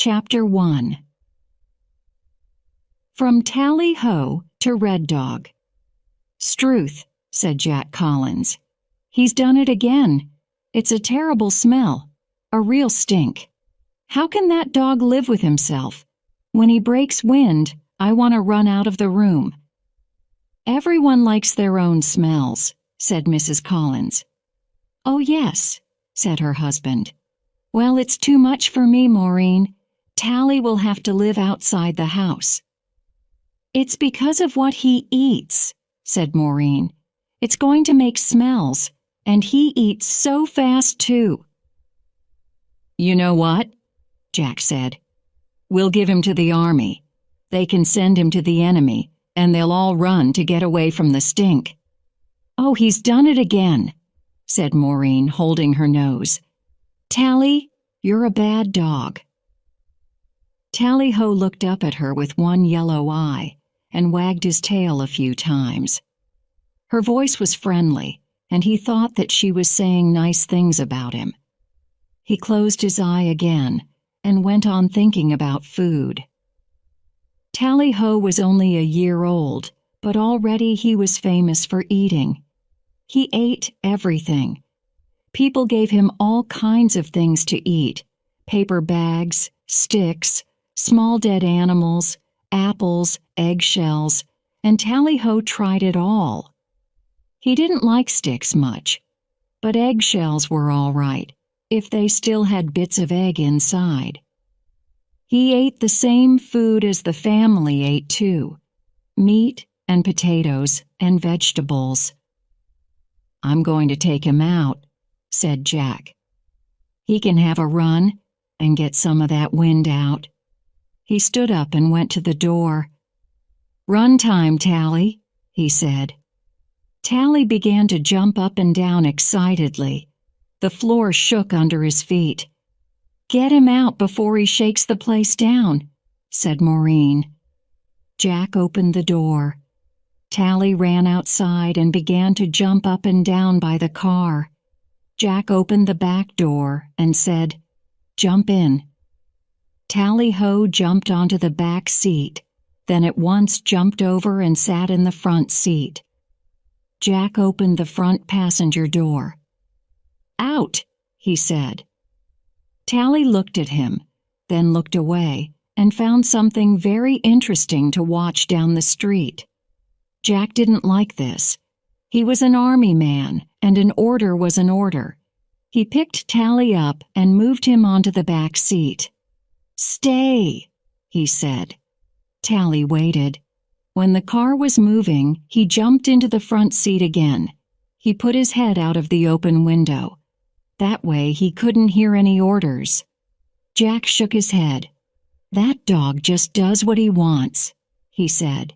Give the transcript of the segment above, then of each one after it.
Chapter 1. From Tally-ho to Red Dog. "Struth," said Jack Collins. "He's done it again. It's a terrible smell, a real stink. How can that dog live with himself? When he breaks wind, I want to run out of the room." "Everyone likes their own smells," said Mrs. Collins. "Oh, yes," said her husband. "Well, it's too much for me, Maureen. Tally will have to live outside the house." "It's because of what he eats," said Maureen. "It's going to make smells, and he eats so fast, too." "You know what?" Jack said. "We'll give him to the army. They can send him to the enemy, and they'll all run to get away from the stink." "Oh, he's done it again," said Maureen, holding her nose. "Tally, you're a bad dog." Tally-ho looked up at her with one yellow eye and wagged his tail a few times. Her voice was friendly, and he thought that she was saying nice things about him. He closed his eye again and went on thinking about food. Tally-ho was only a year old, but already he was famous for eating. He ate everything. People gave him all kinds of things to eat: paper bags, sticks, small dead animals, apples, eggshells, and Tally-ho tried it all. He didn't like sticks much, but eggshells were all right, if they still had bits of egg inside. He ate the same food as the family ate too: meat and potatoes and vegetables. "I'm going to take him out," said Jack. "He can have a run and get some of that wind out." He stood up and went to the door. "Run time, Tally," he said. Tally began to jump up and down excitedly. The floor shook under his feet. "Get him out before he shakes the place down," said Maureen. Jack opened the door. Tally ran outside and began to jump up and down by the car. Jack opened the back door and said, "Jump in." Tally-ho jumped onto the back seat, then at once jumped over and sat in the front seat. Jack opened the front passenger door. "Out," he said. Tally looked at him, then looked away, and found something very interesting to watch down the street. Jack didn't like this. He was an army man, and an order was an order. He picked Tally up and moved him onto the back seat. "Stay," he said. Tally waited. When the car was moving, he jumped into the front seat again. He put his head out of the open window. That way he couldn't hear any orders. Jack shook his head. "That dog just does what he wants," he said.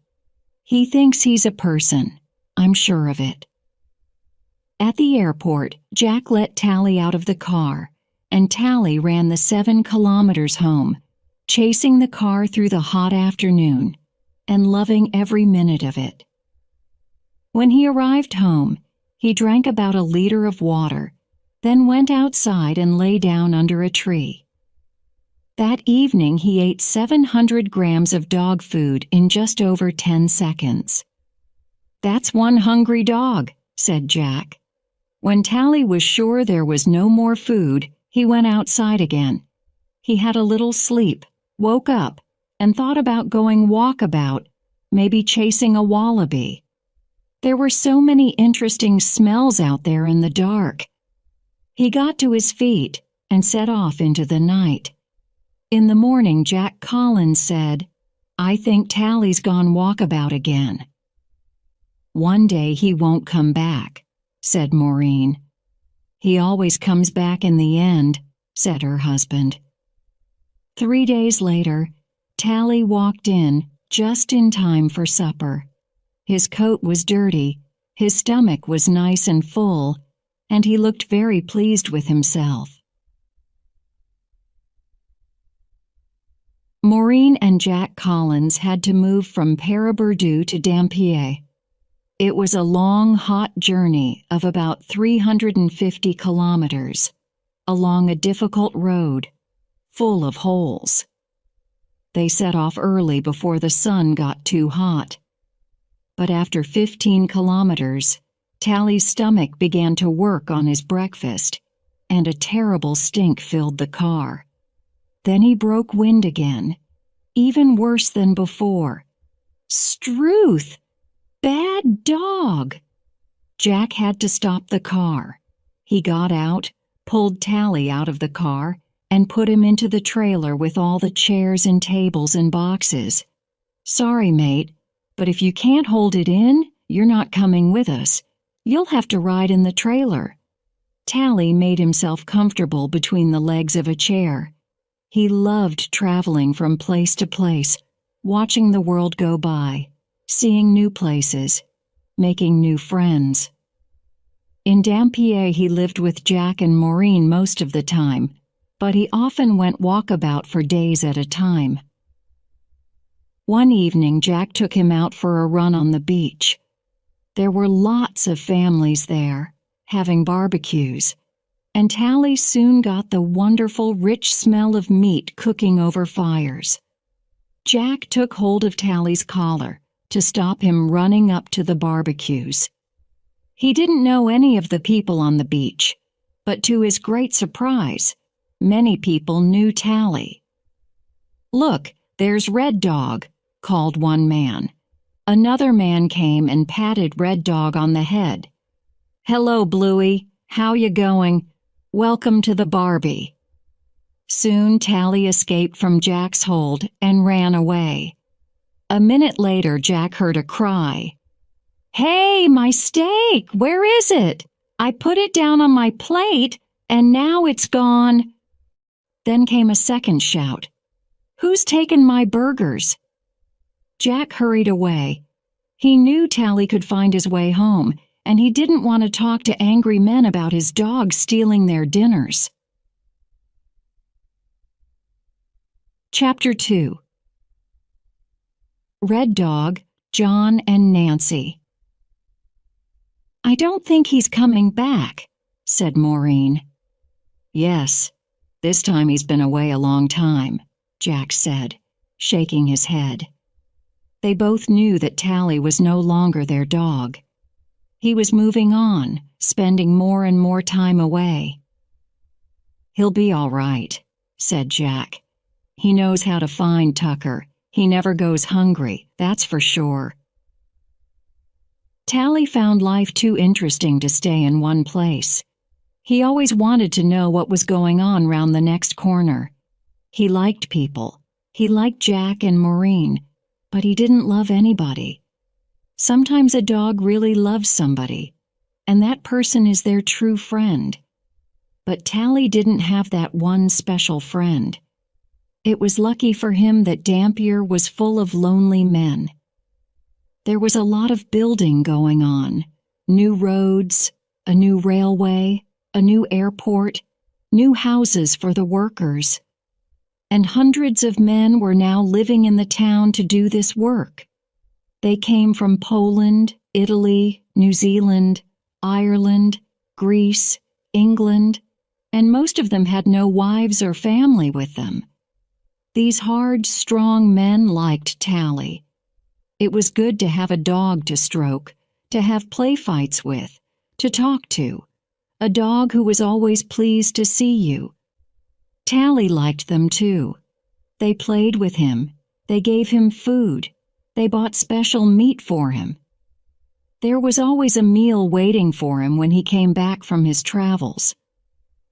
"He thinks he's a person. I'm sure of it." At the airport, Jack let Tally out of the car, and Tally ran the 7 kilometers home, chasing the car through the hot afternoon and loving every minute of it. When he arrived home, he drank about 1 liter of water, then went outside and lay down under a tree. That evening he ate 700 grams of dog food in just over 10 seconds. "That's one hungry dog," said Jack. When Tally was sure there was no more food, he went outside again. He had a little sleep, woke up, and thought about going walkabout, maybe chasing a wallaby. There were so many interesting smells out there in the dark. He got to his feet and set off into the night. In the morning, Jack Collins said, "I think Tally's gone walkabout again." "One day he won't come back," said Maureen. "He always comes back in the end," said her husband. 3 days later, Tally walked in just in time for supper. His coat was dirty, his stomach was nice and full, and he looked very pleased with himself. Maureen and Jack Collins had to move from Pere-Berdou to Dampier. It was a long, hot journey of about 350 kilometers, along a difficult road, full of holes. They set off early before the sun got too hot. But after 15 kilometers, Tally's stomach began to work on his breakfast, and a terrible stink filled the car. Then he broke wind again, even worse than before. Struth! Bad dog! Jack had to stop the car. He got out, pulled Tally out of the car, and put him into the trailer with all the chairs and tables and boxes. Sorry, mate, but if you can't hold it in, you're not coming with us. You'll have to ride in the trailer. Tally made himself comfortable between the legs of a chair. He loved traveling from place to place, watching the world go by, seeing new places, making new friends. In Dampier he lived with Jack and Maureen most of the time, but he often went walkabout for days at a time. One evening Jack took him out for a run on the beach. There were lots of families there, having barbecues, and Tally soon got the wonderful rich smell of meat cooking over fires. Jack took hold of Tally's collar to stop him running up to the barbecues. He didn't know any of the people on the beach, but to his great surprise, many people knew Tally. "Look, there's Red Dog," called one man. Another man came and patted Red Dog on the head. "Hello, Bluey. How you going? Welcome to the Barbie." Soon Tally escaped from Jack's hold and ran away. A minute later, Jack heard a cry. "Hey, my steak! Where is it? I put it down on my plate, and now it's gone." Then came a second shout. "Who's taken my burgers?" Jack hurried away. He knew Tally could find his way home, and he didn't want to talk to angry men about his dog stealing their dinners. Chapter 2. Red Dog, John and Nancy. "I don't think he's coming back," said Maureen. "Yes, this time he's been away a long time," Jack said, shaking his head. They both knew that Tally was no longer their dog. He was moving on, spending more and more time away. "He'll be all right," said Jack. "He knows how to find Tucker. He never goes hungry, that's for sure." Tally found life too interesting to stay in one place. He always wanted to know what was going on round the next corner. He liked people. He liked Jack and Maureen, but he didn't love anybody. Sometimes a dog really loves somebody, and that person is their true friend. But Tally didn't have that one special friend. It was lucky for him that Dampier was full of lonely men. There was a lot of building going on. New roads, a new railway, a new airport, new houses for the workers. And hundreds of men were now living in the town to do this work. They came from Poland, Italy, New Zealand, Ireland, Greece, England, and most of them had no wives or family with them. These hard, strong men liked Tally. It was good to have a dog to stroke, to have play fights with, to talk to, a dog who was always pleased to see you. Tally liked them too. They played with him. They gave him food. They bought special meat for him. There was always a meal waiting for him when he came back from his travels.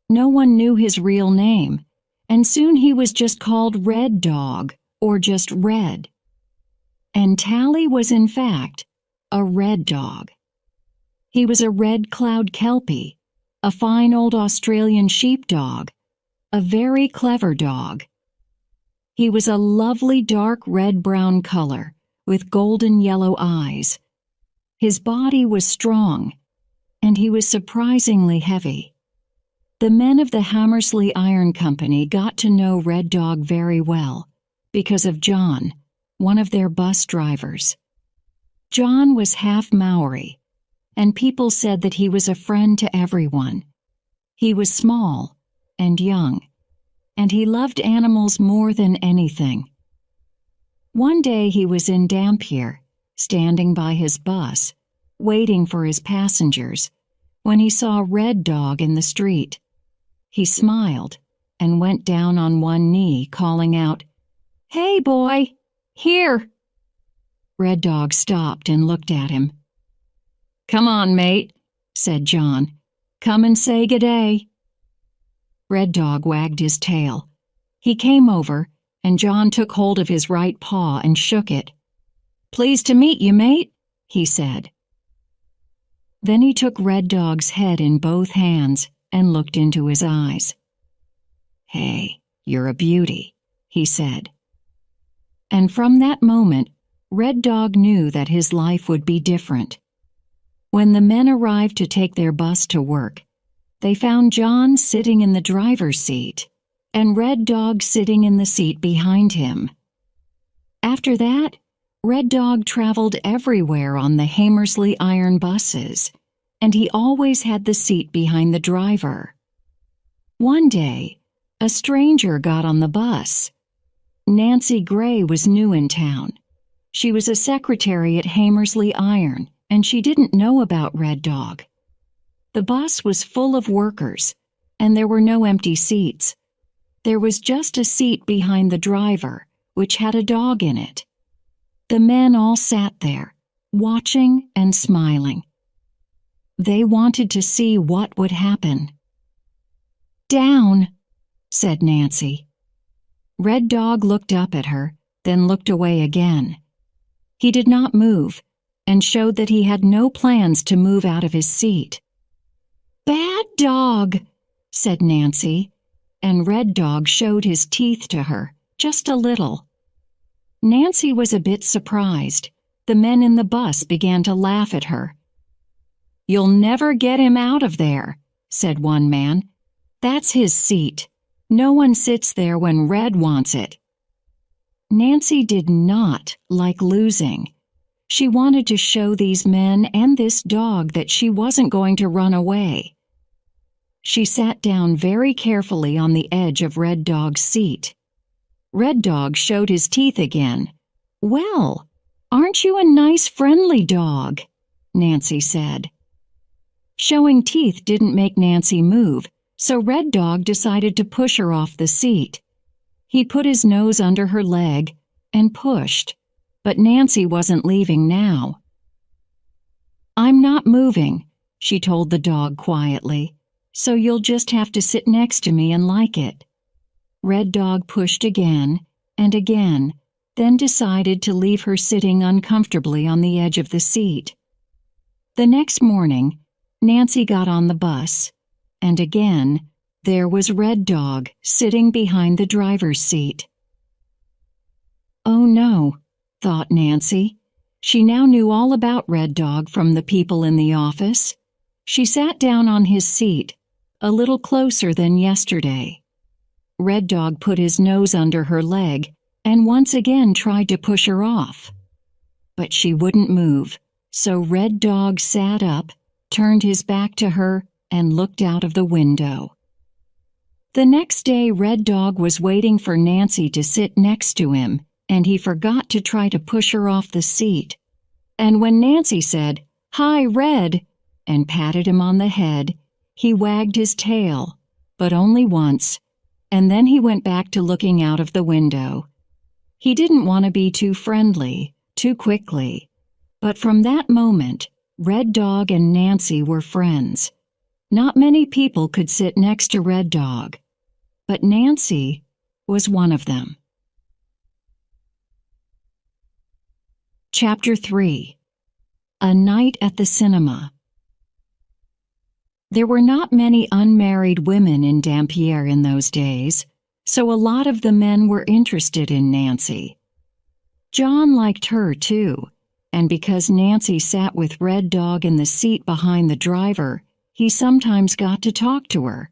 No one knew his real name, and soon he was just called Red Dog, or just Red. And Tally was in fact a red dog. He was a red cloud kelpie, a fine old Australian sheepdog, a very clever dog. He was a lovely dark red-brown color with golden yellow eyes. His body was strong, and he was surprisingly heavy. The men of the Hammersley Iron Company got to know Red Dog very well because of John, one of their bus drivers. John was half Maori, and people said that he was a friend to everyone. He was small and young, and he loved animals more than anything. One day he was in Dampier, standing by his bus, waiting for his passengers, when he saw Red Dog in the street. He smiled and went down on one knee, calling out, "Hey, boy, here!" Red Dog stopped and looked at him. "Come on, mate," said John. "Come and say good-day." Red Dog wagged his tail. He came over, and John took hold of his right paw and shook it. "Pleased to meet you, mate," he said. Then he took Red Dog's head in both hands and looked into his eyes. "Hey, you're a beauty," he said. And from that moment, Red Dog knew that his life would be different. When the men arrived to take their bus to work, they found John sitting in the driver's seat and Red Dog sitting in the seat behind him. After that, Red Dog traveled everywhere on the Hamersley Iron buses, and he always had the seat behind the driver. One day, a stranger got on the bus. Nancy Gray was new in town. She was a secretary at Hamersley Iron, and she didn't know about Red Dog. The bus was full of workers, and there were no empty seats. There was just a seat behind the driver, which had a dog in it. The men all sat there, watching and smiling. They wanted to see what would happen. "Down," said Nancy. Red Dog looked up at her, then looked away again. He did not move, and showed that he had no plans to move out of his seat. "Bad dog," said Nancy, and Red Dog showed his teeth to her, just a little. Nancy was a bit surprised. The men in the bus began to laugh at her. "You'll never get him out of there," said one man. "That's his seat. No one sits there when Red wants it." Nancy did not like losing. She wanted to show these men and this dog that she wasn't going to run away. She sat down very carefully on the edge of Red Dog's seat. Red Dog showed his teeth again. "Well, aren't you a nice, friendly dog?" Nancy said. Showing teeth didn't make Nancy move, so Red Dog decided to push her off the seat. He put his nose under her leg and pushed, but Nancy wasn't leaving now. "I'm not moving," she told the dog quietly, "so you'll just have to sit next to me and like it." Red Dog pushed again and again, then decided to leave her sitting uncomfortably on the edge of the seat. The next morning, Nancy got on the bus, and again, there was Red Dog sitting behind the driver's seat. "Oh no," thought Nancy. She now knew all about Red Dog from the people in the office. She sat down on his seat, a little closer than yesterday. Red Dog put his nose under her leg and once again tried to push her off. But she wouldn't move, so Red Dog sat up, turned his back to her, and looked out of the window. The next day, Red Dog was waiting for Nancy to sit next to him, and he forgot to try to push her off the seat. And when Nancy said, "Hi, Red," and patted him on the head, he wagged his tail, but only once, and then he went back to looking out of the window. He didn't want to be too friendly, too quickly, but from that moment, Red Dog and Nancy were friends. Not many people could sit next to Red Dog, but Nancy was one of them. Chapter 3. A Night at the Cinema. There were not many unmarried women in Dampier in those days, so a lot of the men were interested in Nancy. John liked her too, and because Nancy sat with Red Dog in the seat behind the driver, he sometimes got to talk to her.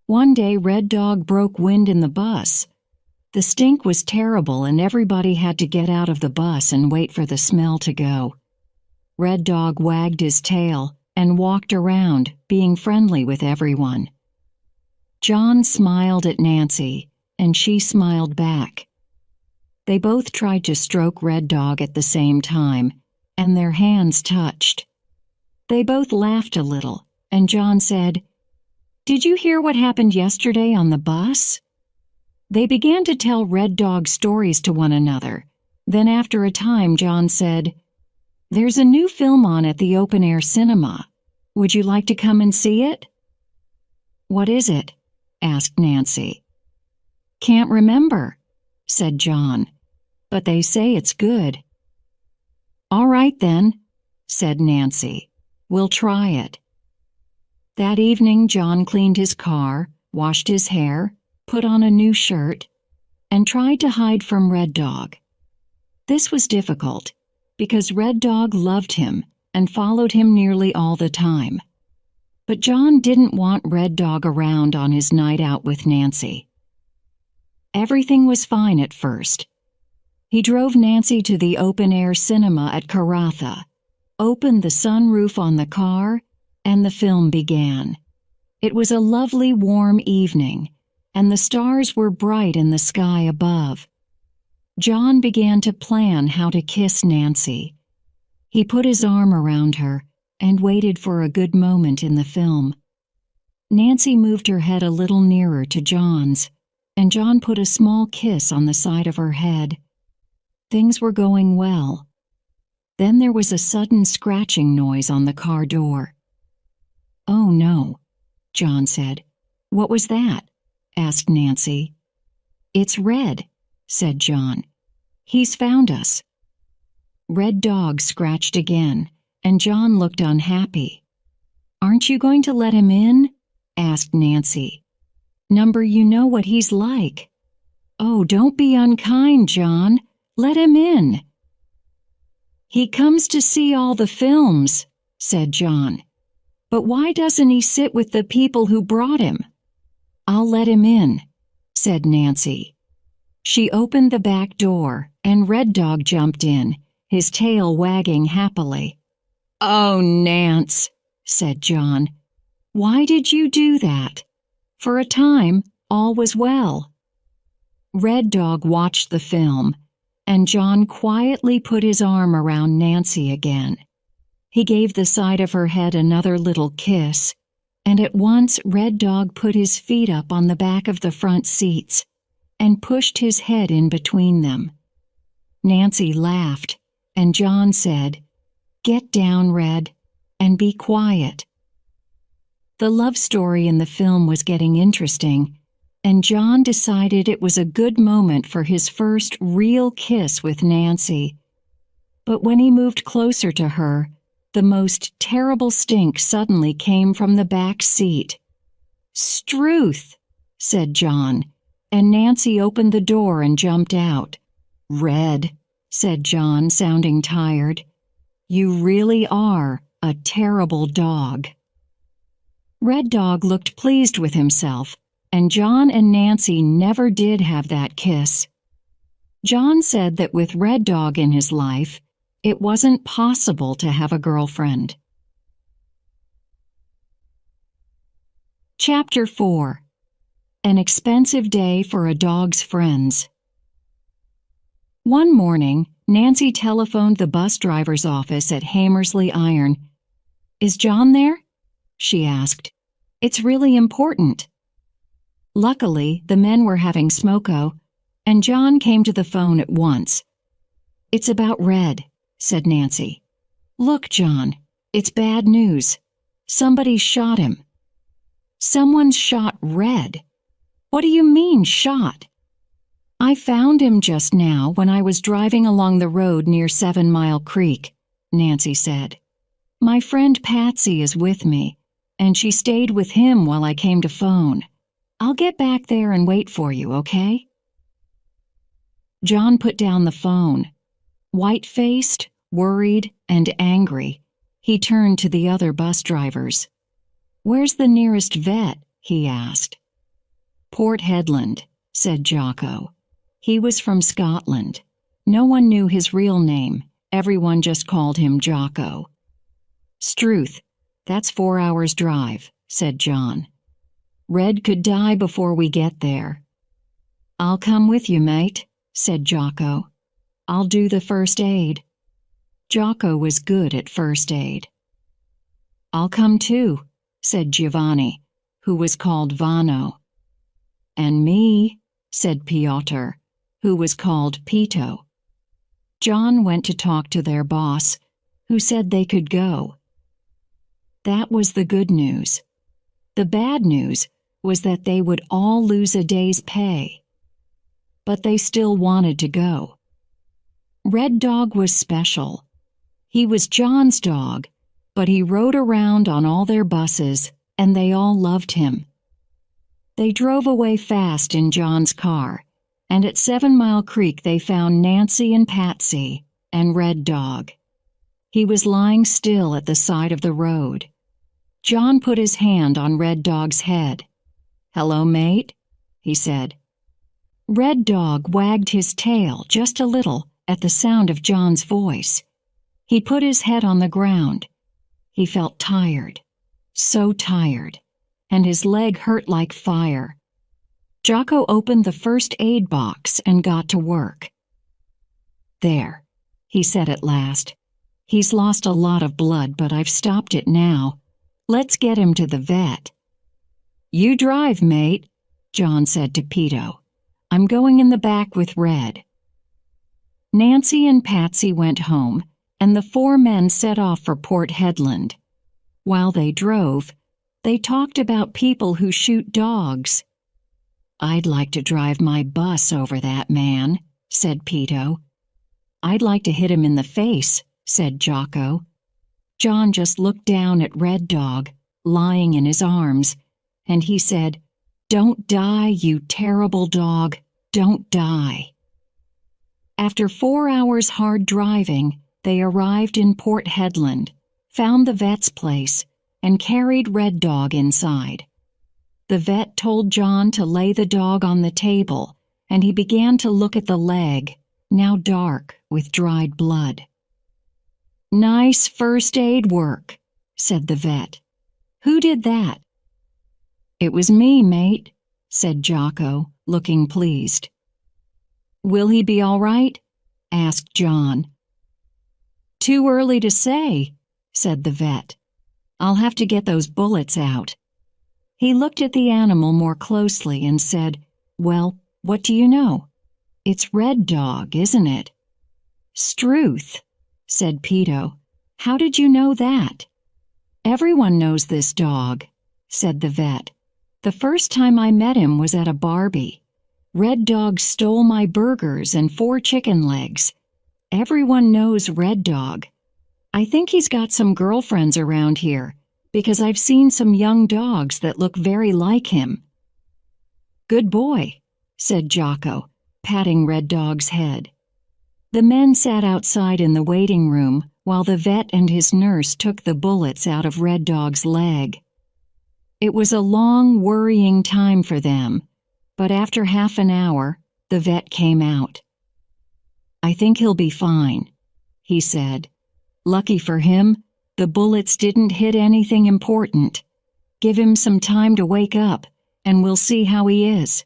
One day Red Dog broke wind in the bus. The stink was terrible and everybody had to get out of the bus and wait for the smell to go. Red Dog wagged his tail and walked around, being friendly with everyone. John smiled at Nancy, and she smiled back. They both tried to stroke Red Dog at the same time, and their hands touched. They both laughed a little, and John said, "Did you hear what happened yesterday on the bus?" They began to tell Red Dog stories to one another. Then after a time, John said, "There's a new film on at the open-air cinema. Would you like to come and see it?" "What is it?" asked Nancy. "Can't remember," said John, "but they say it's good." "All right then," said Nancy. "We'll try it." That evening, John cleaned his car, washed his hair, put on a new shirt, and tried to hide from Red Dog. This was difficult, because Red Dog loved him and followed him nearly all the time. But John didn't want Red Dog around on his night out with Nancy. Everything was fine at first. He drove Nancy to the open-air cinema at Karatha, opened the sunroof on the car, and the film began. It was a lovely warm evening, and the stars were bright in the sky above. John began to plan how to kiss Nancy. He put his arm around her and waited for a good moment in the film. Nancy moved her head a little nearer to John's, and John put a small kiss on the side of her head. Things were going well. Then there was a sudden scratching noise on the car door. "Oh no," John said. "What was that?" asked Nancy. "It's Red," said John. "He's found us." Red Dog scratched again, and John looked unhappy. "Aren't you going to let him in?" asked Nancy. "Number, you know what he's like." "Oh, don't be unkind, John. Let him in." "He comes to see all the films," said John. "But why doesn't he sit with the people who brought him?" "I'll let him in," said Nancy. She opened the back door, and Red Dog jumped in, his tail wagging happily. "Oh, Nance," said John. "Why did you do that?" For a time, all was well. Red Dog watched the film, and John quietly put his arm around Nancy again. He gave the side of her head another little kiss, and at once Red Dog put his feet up on the back of the front seats and pushed his head in between them. Nancy laughed, and John said, "Get down, Red, and be quiet." The love story in the film was getting interesting, and John decided it was a good moment for his first real kiss with Nancy. But when he moved closer to her, the most terrible stink suddenly came from the back seat. "Struth," said John, and Nancy opened the door and jumped out. "Red," said John, sounding tired, "you really are a terrible dog." Red Dog looked pleased with himself, and John and Nancy never did have that kiss. John said that with Red Dog in his life, it wasn't possible to have a girlfriend. Chapter 4. An Expensive Day for a Dog's Friends. One morning, Nancy telephoned the bus driver's office at Hamersley Iron. "Is John there?" she asked. "It's really important." Luckily, the men were having smoko, and John came to the phone at once. "It's about Red," said Nancy. "Look, John, it's bad news. Somebody shot him." "Someone's shot Red? What do you mean, shot?" "I found him just now when I was driving along the road near 7 Mile Creek," Nancy said. "My friend Patsy is with me, and she stayed with him while I came to phone. I'll get back there and wait for you, okay?" John put down the phone. White-faced, worried, and angry, he turned to the other bus drivers. "Where's the nearest vet?" he asked. "Port Hedland," said Jocko. He was from Scotland. No one knew his real name. Everyone just called him Jocko. "Struth, that's 4 hours' drive," said John. "Red could die before we get there." "I'll come with you, mate," said Jocko. "I'll do the first aid." Jocko was good at first aid. "I'll come too," said Giovanni, who was called Vano. "And me," said Piotr, who was called Pito. John went to talk to their boss, who said they could go. That was the good news. The bad news was that they would all lose a day's pay. But they still wanted to go. Red Dog was special. He was John's dog, but he rode around on all their buses, and they all loved him. They drove away fast in John's car, and at 7 Mile Creek they found Nancy and Patsy and Red Dog. He was lying still at the side of the road. John put his hand on Red Dog's head. "Hello, mate," he said. Red Dog wagged his tail just a little at the sound of John's voice. He put his head on the ground. He felt tired, so tired, and his leg hurt like fire. Jocko opened the first aid box and got to work. "There," he said at last. "He's lost a lot of blood, but I've stopped it now. Let's get him to the vet." "You drive, mate," John said to Pito. "I'm going in the back with Red." Nancy and Patsy went home, and the 4 men set off for Port Hedland. While they drove, they talked about people who shoot dogs. "I'd like to drive my bus over that man," said Pito. "I'd like to hit him in the face," said Jocko. John just looked down at Red Dog, lying in his arms, and he said, "Don't die, you terrible dog, don't die." After 4 hours hard driving, they arrived in Port Hedland, found the vet's place, and carried Red Dog inside. The vet told John to lay the dog on the table, and he began to look at the leg, now dark with dried blood. "Nice first aid work," said the vet. "Who did that?" "It was me, mate," said Jocko, looking pleased. "Will he be all right?" asked John. "Too early to say," said the vet. "I'll have to get those bullets out." He looked at the animal more closely and said, "Well, what do you know? It's Red Dog, isn't it?" "Struth," said Pito. "How did you know that?" "Everyone knows this dog," said the vet. "The first time I met him was at a Barbie. Red Dog stole my burgers and 4 chicken legs. Everyone knows Red Dog. I think he's got some girlfriends around here, because I've seen some young dogs that look very like him." "Good boy," said Jocko, patting Red Dog's head. The men sat outside in the waiting room while the vet and his nurse took the bullets out of Red Dog's leg. It was a long, worrying time for them, but after half an hour, the vet came out. "I think he'll be fine," he said. "Lucky for him, the bullets didn't hit anything important. Give him some time to wake up, and we'll see how he is."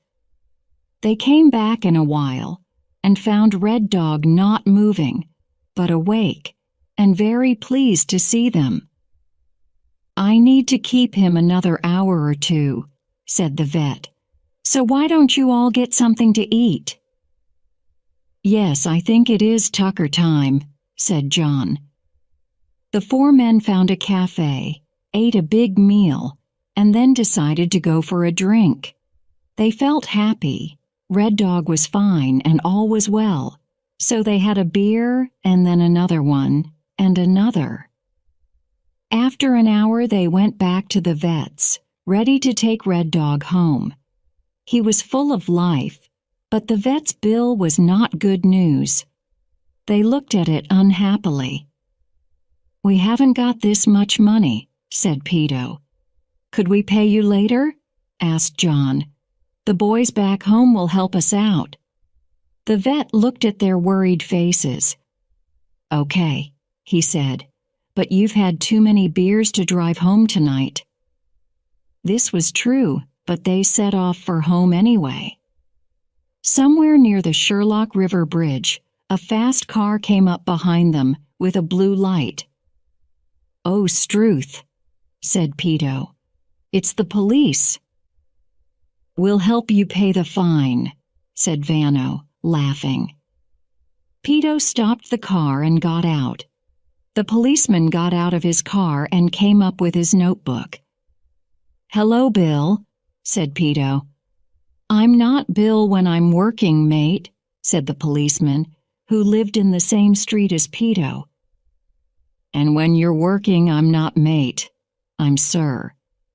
They came back in a while and found Red Dog not moving, but awake and very pleased to see them. "I need to keep him another hour or 2, said the vet. "So why don't you all get something to eat?" "Yes, I think it is Tucker time," said John. The 4 men found a cafe, ate a big meal, and then decided to go for a drink. They felt happy. Red Dog was fine and all was well, so they had a beer and then another one and another. After an hour, they went back to the vet's, ready to take Red Dog home. He was full of life, but the vet's bill was not good news. They looked at it unhappily. "We haven't got this much money," said Pito. "Could we pay you later?" asked John. "The boys back home will help us out." The vet looked at their worried faces. "Okay," he said, "but you've had too many beers to drive home tonight." This was true, but they set off for home anyway. Somewhere near the Sherlock River Bridge, a fast car came up behind them with a blue light. "Oh, Struth," said Peto. "It's the police." "We'll help you pay the fine," said Vano, laughing. Peto stopped the car and got out. The policeman got out of his car and came up with his notebook. "Hello, Bill," said Peto. "I'm not Bill when I'm working, mate," said the policeman, who lived in the same street as Peto. "And when you're working, I'm not mate, I'm sir,"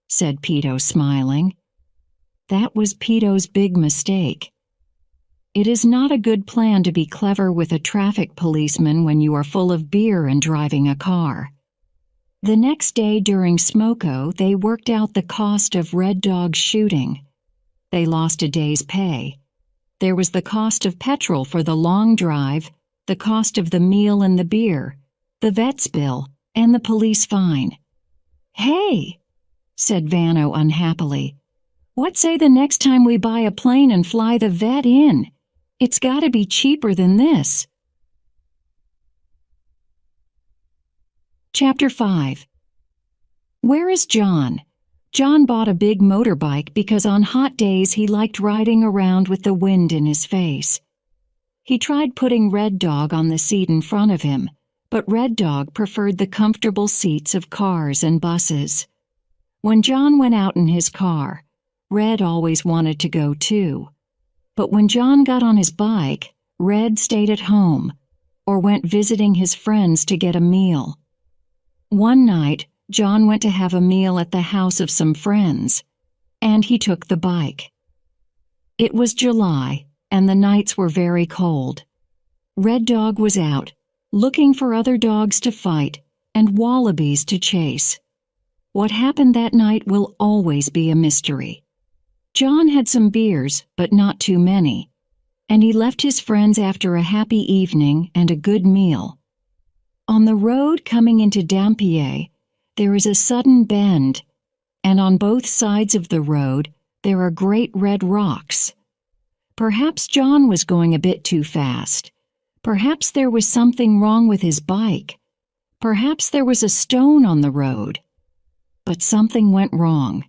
said Peto, smiling. That was Peto's big mistake. It is not a good plan to be clever with a traffic policeman when you are full of beer and driving a car. The next day during Smoko, they worked out the cost of Red Dog's shooting. They lost a day's pay. There was the cost of petrol for the long drive, the cost of the meal and the beer, the vet's bill, and the police fine. "Hey," said Vano unhappily, "what say the next time we buy a plane and fly the vet in? It's got to be cheaper than this." Chapter 5. Where is John? John bought a big motorbike because on hot days he liked riding around with the wind in his face. He tried putting Red Dog on the seat in front of him, but Red Dog preferred the comfortable seats of cars and buses. When John went out in his car, Red always wanted to go too. But when John got on his bike, Red stayed at home or went visiting his friends to get a meal. One night, John went to have a meal at the house of some friends, and he took the bike. It was July, and the nights were very cold. Red Dog was out, looking for other dogs to fight and wallabies to chase. What happened that night will always be a mystery. John had some beers, but not too many, and he left his friends after a happy evening and a good meal. On the road coming into Dampier, there is a sudden bend, and on both sides of the road there are great red rocks. Perhaps John was going a bit too fast. Perhaps there was something wrong with his bike. Perhaps there was a stone on the road. But something went wrong,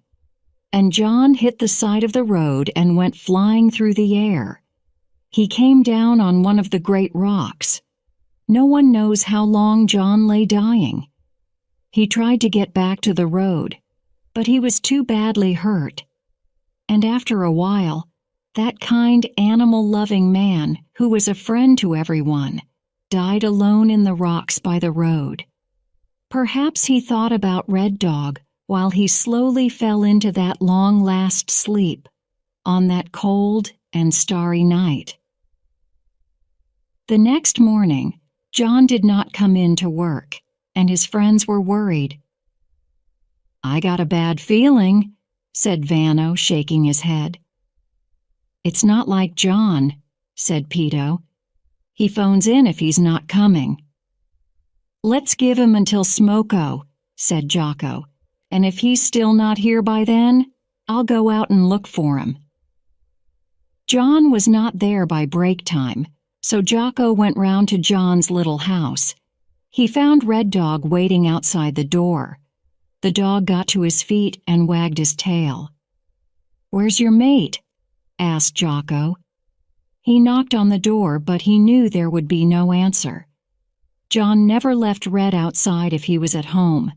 and John hit the side of the road and went flying through the air. He came down on one of the great rocks. No one knows how long John lay dying. He tried to get back to the road, but he was too badly hurt. And after a while, that kind, animal-loving man, who was a friend to everyone, died alone in the rocks by the road. Perhaps he thought about Red Dog while he slowly fell into that long-last sleep on that cold and starry night. The next morning, John did not come in to work, and his friends were worried. "I got a bad feeling," said Vano, shaking his head. "It's not like John," said Peto. "He phones in if he's not coming." "Let's give him until Smoko," said Jocko, "and if he's still not here by then, I'll go out and look for him." John was not there by break time, so Jocko went round to John's little house. He found Red Dog waiting outside the door. The dog got to his feet and wagged his tail. "Where's your mate?" asked Jocko. He knocked on the door, but he knew there would be no answer. John never left Red outside if he was at home.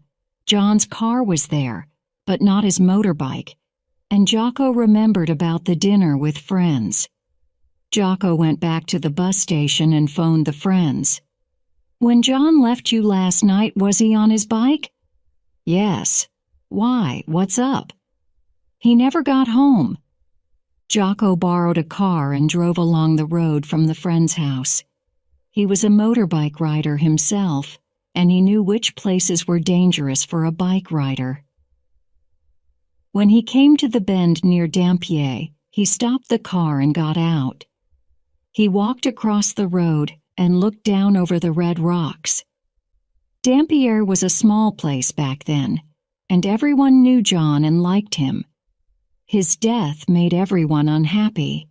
John's car was there, but not his motorbike, and Jocko remembered about the dinner with friends. Jocko went back to the bus station and phoned the friends. "When John left you last night, was he on his bike?" "Yes." "Why? What's up?" "He never got home." Jocko borrowed a car and drove along the road from the friend's house. He was a motorbike rider himself, and he knew which places were dangerous for a bike rider. When he came to the bend near Dampier, he stopped the car and got out. He walked across the road and looked down over the red rocks. Dampier was a small place back then, and everyone knew John and liked him. His death made everyone unhappy.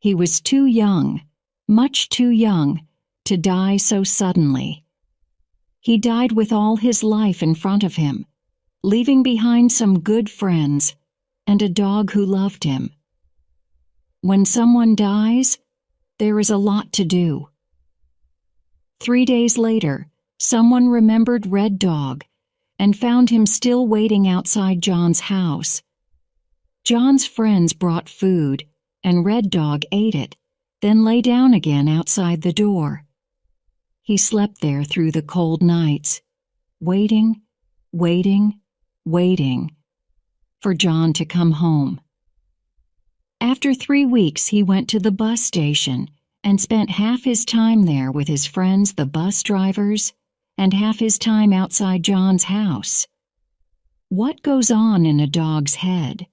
He was too young, much too young, to die so suddenly. He died with all his life in front of him, leaving behind some good friends and a dog who loved him. When someone dies, there is a lot to do. 3 days later, someone remembered Red Dog and found him still waiting outside John's house. John's friends brought food, and Red Dog ate it, then lay down again outside the door. He slept there through the cold nights, waiting, waiting, waiting for John to come home. After 3 weeks, he went to the bus station and spent half his time there with his friends, the bus drivers, and half his time outside John's house. What goes on in a dog's head?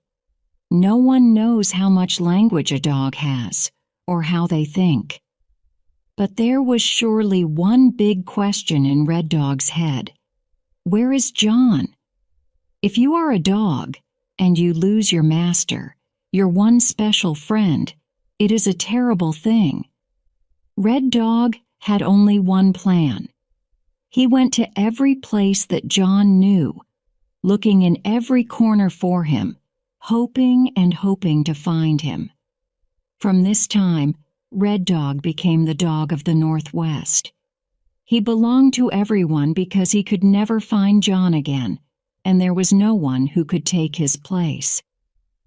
No one knows how much language a dog has, or how they think. But there was surely one big question in Red Dog's head. Where is John? If you are a dog, and you lose your master, your one special friend, it is a terrible thing. Red Dog had only one plan. He went to every place that John knew, looking in every corner for him, hoping and hoping to find him. From this time, Red Dog became the dog of the Northwest. He belonged to everyone because he could never find John again, and there was no one who could take his place.